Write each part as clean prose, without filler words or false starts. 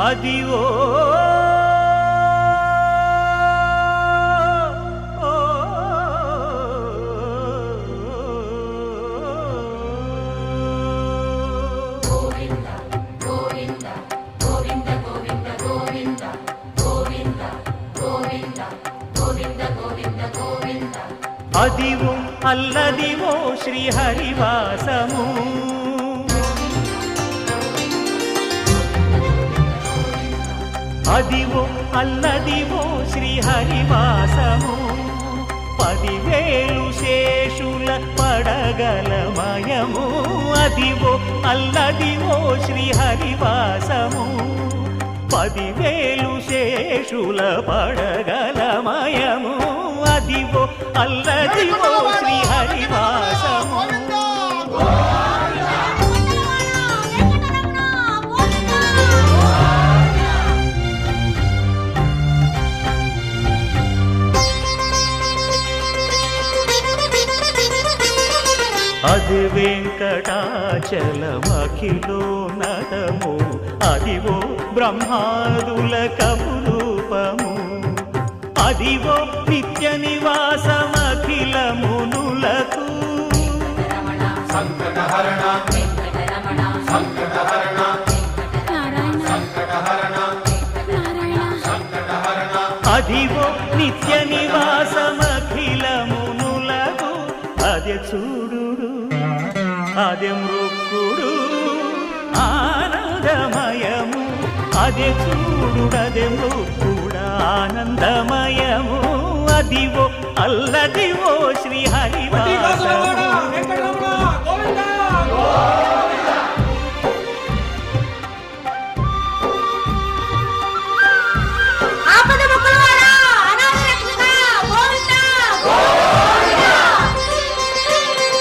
అదివో అదివో అల్లదివో శ్రీహరివాసము అదివో అల్లదివో శ్రీహరివాసము 10,000 శేషుల పడగలమయము అదివో అల్లదివో శ్రీహరివాసము 10,000 శేషుల పడగలమయము అదివో అల్లదివో శ్రీహరివాసము అది వెంకటాచలమఖిలో నటము అదివో బ్రహ్మాదుల కపురూపము అదివో నిత్య నివాసమఖిల మునులకు సంకటహరణ సంకటహరణ సంకటహరణ సంకటహరణ అదివో నిత్య నివాసమఖిల మునులకు అదే చూడు అదే మృక్కుడు ఆనందమయము అదే చూడుడదే మృక్కుడు ఆనందమయము అదివో అల్లదివో శ్రీహరివాసము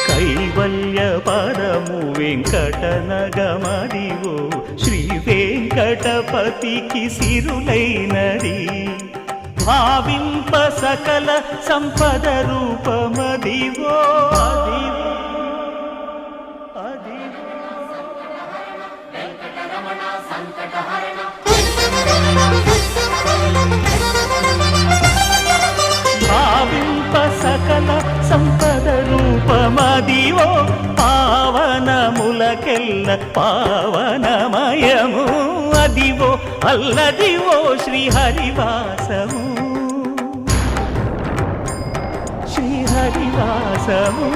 కైవల్య పదము వెంకటనగమదివో శ్రీ వెంకటపతికి సిరులైనది భావింప సకల సంపద రూపమదివో అదివో భావింప సకల సంపద రూపమదివో పావనములకెల్ల పావనమయము అదివో అల్లదివో శ్రీహరివాసము శ్రీహరివాసము